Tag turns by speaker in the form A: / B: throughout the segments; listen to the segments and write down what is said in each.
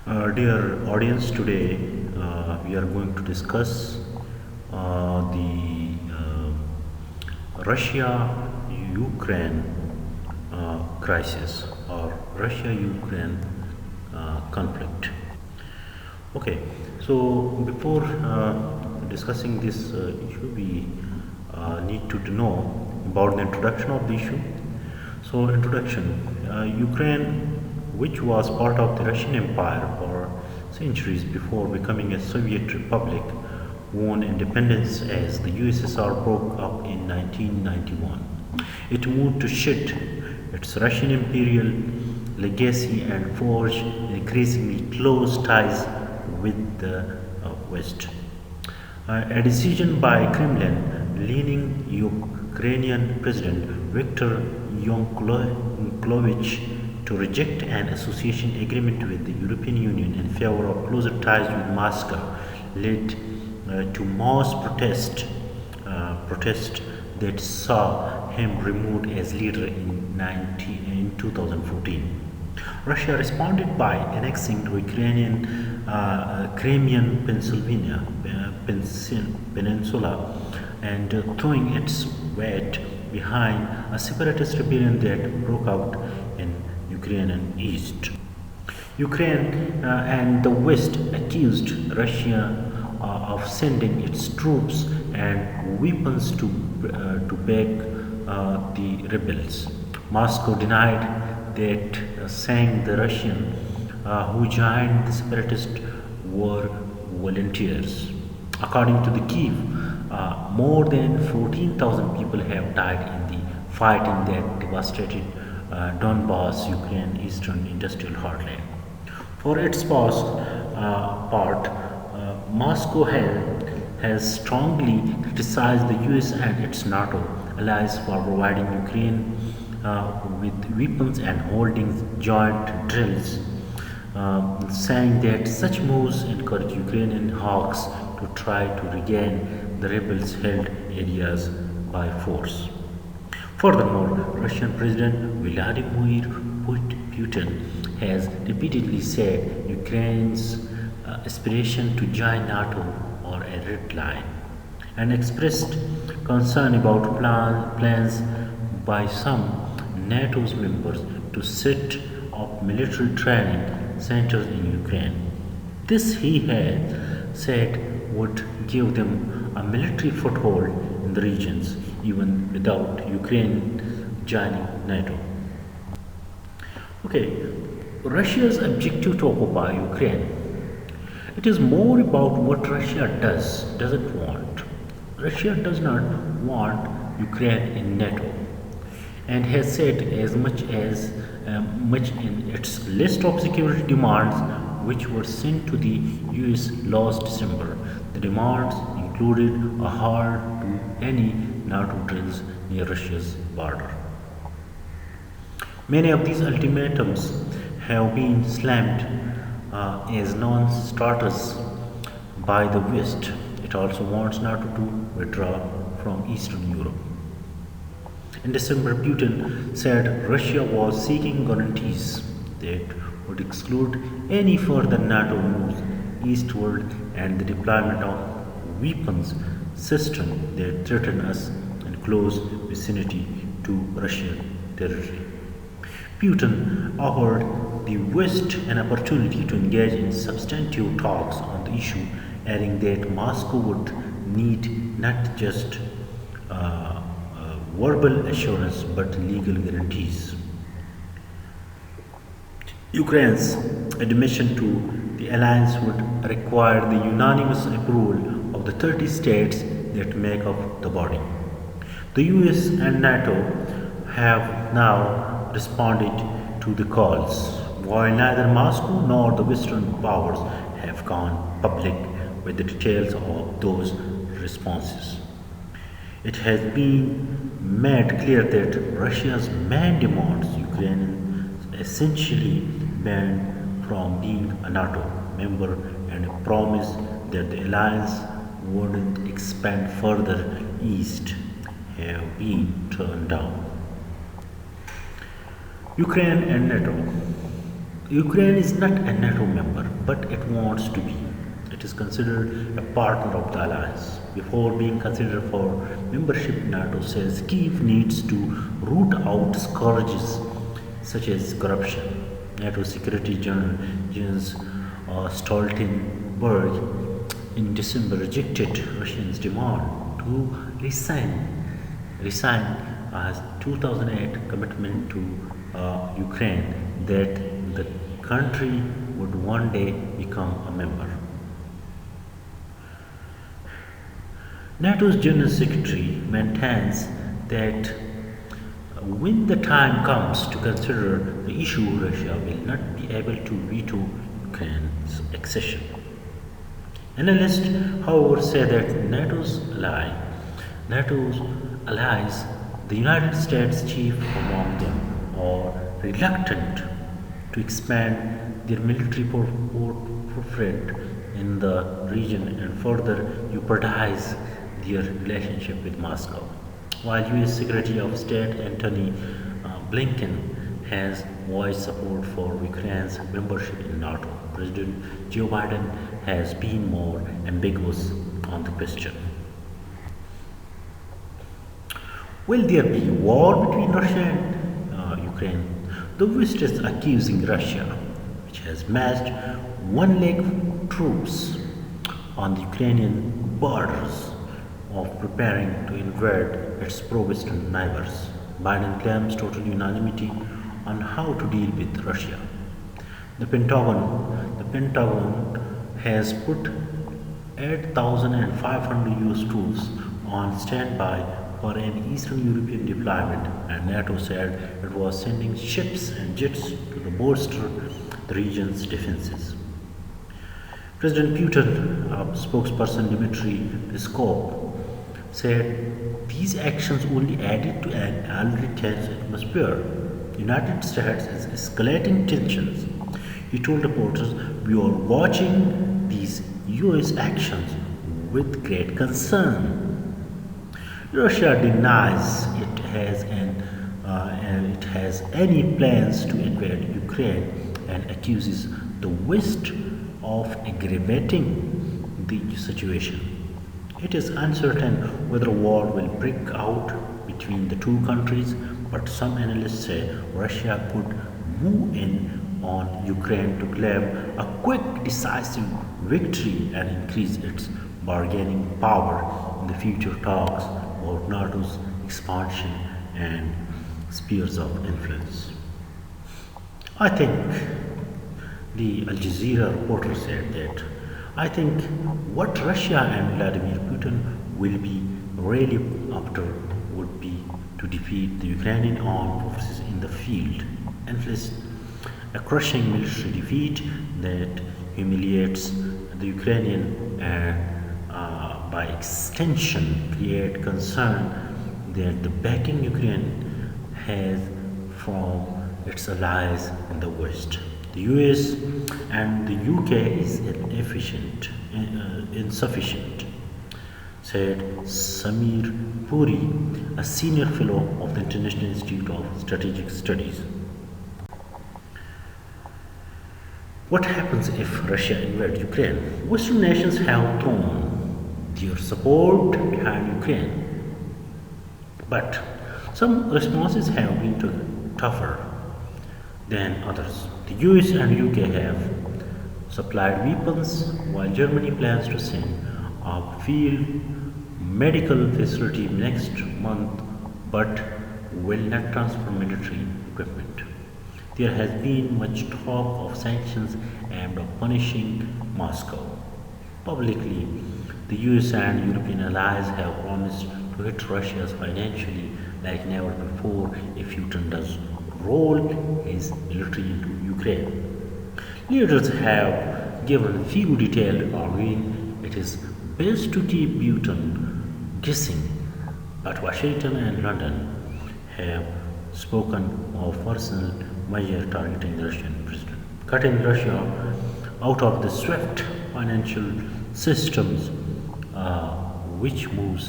A: Dear audience, today we are going to discuss the Russia-Ukraine crisis or Russia-Ukraine conflict. Okay, so before discussing this issue, we need to know about the introduction of the issue. So, introduction Ukraine, which was part of the Russian Empire for centuries before becoming a Soviet republic, won independence as the USSR broke up in 1991. It moved to shed its Russian imperial legacy and forge increasingly close ties with the West. A decision by Kremlin-leaning Ukrainian President Viktor Yanukovych to reject an association agreement with the European Union in favor of closer ties with Moscow led to mass protest that saw him removed as leader in 2014. Russia responded by annexing Ukrainian Crimean Peninsula and throwing its weight behind a separatist rebellion that broke out in Ukrainian east. Ukraine and the West accused Russia of sending its troops and weapons to back the rebels. Moscow denied that, saying the Russians who joined the separatists were volunteers. According to the Kiev, more than 14,000 people have died in the fighting that devastated Donbass, Ukraine eastern industrial heartland. For its part, Moscow has strongly criticized the US and its NATO allies for providing Ukraine with weapons and holding joint drills, saying that such moves encourage Ukrainian hawks to try to regain the rebels held areas by force. Furthermore, Russian President Vladimir Putin has repeatedly said Ukraine's aspiration to join NATO are a red line and expressed concern about plans by some NATO's members to set up military training centers in Ukraine. This, he had said, would give them a military foothold in the regions even without Ukraine joining NATO. Okay, Russia's objective to occupy Ukraine. It is more about what Russia doesn't want. Russia does not want Ukraine in NATO and has said as much in its list of security demands which were sent to the US last December. The demands included a halt to any NATO drills near Russia's border. Many of these ultimatums have been slammed as non-starters by the West. It also wants NATO to withdraw from Eastern Europe. In December, Putin said Russia was seeking guarantees that would exclude any further NATO moves eastward and the deployment of weapons systems that threaten us in close vicinity to Russian territory. Putin offered the West an opportunity to engage in substantive talks on the issue, adding that Moscow would need not just verbal assurance but legal guarantees. Ukraine's admission to the alliance would require the unanimous approval of the 30 states that make up the body. The US and NATO have now responded to the calls, while neither Moscow nor the Western powers have gone public with the details of those responses. It has been made clear that Russia's main demands Ukraine essentially banned from being a NATO member and a promise that the alliance wouldn't expand further east have been turned down. Ukraine and NATO. Ukraine is not a NATO member, but it wants to be. It is considered a partner of the alliance. Before being considered for membership, NATO says Kyiv needs to root out scourges such as corruption. NATO Secretary General Jens Stoltenberg in December rejected Russia's demand to resign as 2008 commitment to Ukraine that the country would one day become a member. NATO's General Secretary maintains that when the time comes to consider the issue, Russia will not be able to veto Ukraine's accession. Analysts, however, say that NATO's allies, the United States chief among them, are reluctant to expand their military footprint in the region and further jeopardize their relationship with Moscow. While U.S. Secretary of State Antony Blinken has voiced support for Ukraine's membership in NATO, President Joe Biden has been more ambiguous on the question. Will there be war between Russia and Ukraine? The West is accusing Russia, which has massed one lakh troops on the Ukrainian borders, of preparing to invade its pro-Western neighbors. Biden claims total unanimity on how to deal with Russia. The Pentagon has put 8,500 US troops on standby for an Eastern European deployment, and NATO said it was sending ships and jets to bolster the region's defenses. President Putin, spokesperson Dmitry Peskov, said these actions only added to an already tense atmosphere. The United States is escalating tensions. He told reporters, "We are watching these US actions with great concern." Russia denies it has any plans to invade Ukraine and accuses the West of aggravating the situation. It is uncertain whether a war will break out between the two countries, but some analysts say Russia could move in on Ukraine to claim a quick, decisive victory and increase its bargaining power in the future talks about NATO's expansion and spheres of influence. I think the Al Jazeera reporter said that I think what Russia and Vladimir Putin will be really after would be to defeat the Ukrainian armed forces in the field, inflict a crushing military defeat that humiliates the Ukrainian and by extension create concern that the backing Ukraine has from its allies in the West. The US and the UK is insufficient, said Samir Puri, a senior fellow of the International Institute of Strategic Studies. What happens if Russia invades Ukraine? Western nations have thrown their support behind Ukraine, but some responses have been tougher than others. The US and UK have supplied weapons, while Germany plans to send a field medical facility next month but will not transfer military equipment. There has been much talk of sanctions aimed at punishing Moscow. Publicly, the US and European allies have promised to hit Russia financially like never before if Putin does roll his military into Ukraine. Leaders have given few details, arguing it is best to keep Putin guessing, but Washington and London have spoken of personal measures targeting the Russian president, cutting Russia out of the SWIFT financial systems, which moves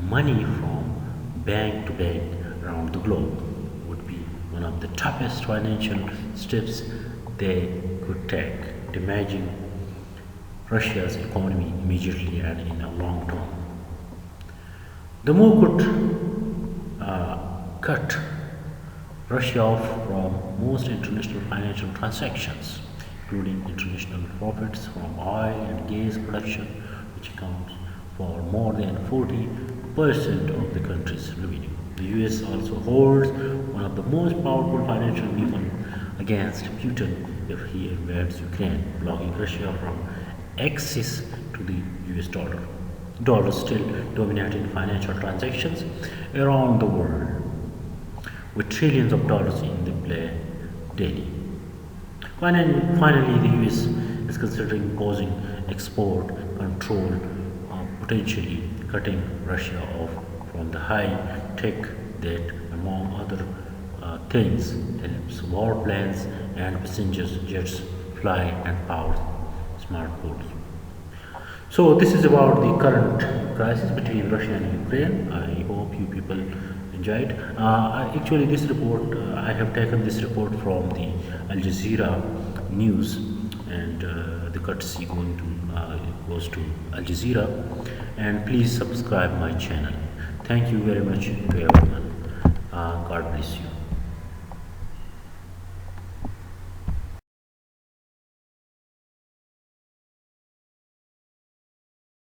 A: money from bank to bank around the globe, would be one of the toughest financial steps they could take, damaging Russia's economy immediately and in a long term. The move could cut Russia off from most international financial transactions, including international profits from oil and gas production, which accounts for more than 40% of the country's revenue. The US also holds one of the most powerful financial weapons against Putin if he invades Ukraine, blocking Russia from access to the US dollar. Dollars still dominating financial transactions around the world, with trillions of dollars in the play daily. Finally, the US is considering imposing export control, potentially cutting Russia off from the high tech that, among other things, helps warplanes and passenger jets fly and power smartphones. So this is about the current crisis between Russia and Ukraine. I hope you people enjoyed. Actually, this report I have taken this report from the Al Jazeera news, and the courtesy goes to Al Jazeera. And please subscribe my channel. Thank you very much to everyone. God bless you.